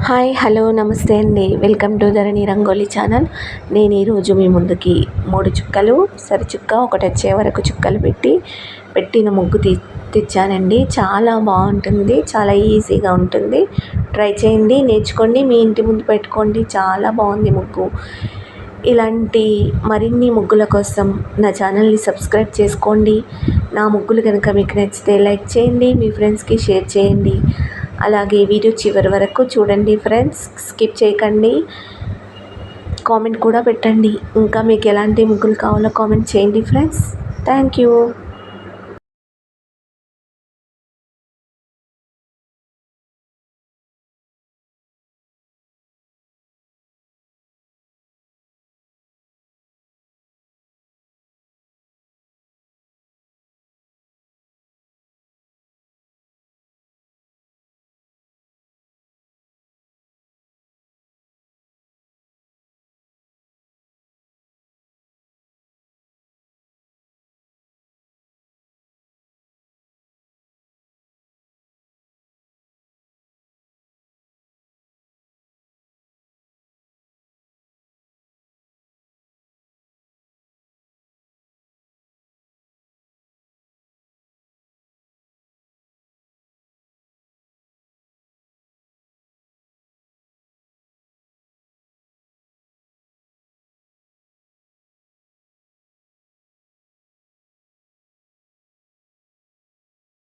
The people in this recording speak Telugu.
హాయ్ హలో నమస్తే అండి. Welcome to Dharani rangoli channel. నేను ఈరోజు మీ ముందుకి 3 చుక్కలు సరిచుక్క ఒకటి వచ్చే వరకు చుక్కలు పెట్టిన ముగ్గు తెచ్చానండి. చాలా బాగుంటుంది, చాలా ఈజీగా ఉంటుంది. ట్రై చేయండి, నేర్చుకోండి, మీ ఇంటి ముందు పెట్టుకోండి. చాలా బాగుంది ముగ్గు. ఇలాంటి మరిన్ని ముగ్గుల కోసం నా ఛానల్ని సబ్స్క్రైబ్ చేసుకోండి. నా ముగ్గులు కనుక మీకు నచ్చితే లైక్ చేయండి, మీ ఫ్రెండ్స్కి షేర్ చేయండి. అలాగే వీడియో చివరి వరకు చూడండి ఫ్రెండ్స్, స్కిప్ చేయకండి. కామెంట్ కూడా పెట్టండి. ఇంకా మీకు ఎలాంటి ముగ్గులు కావాలో కామెంట్ చేయండి ఫ్రెండ్స్. Thank you.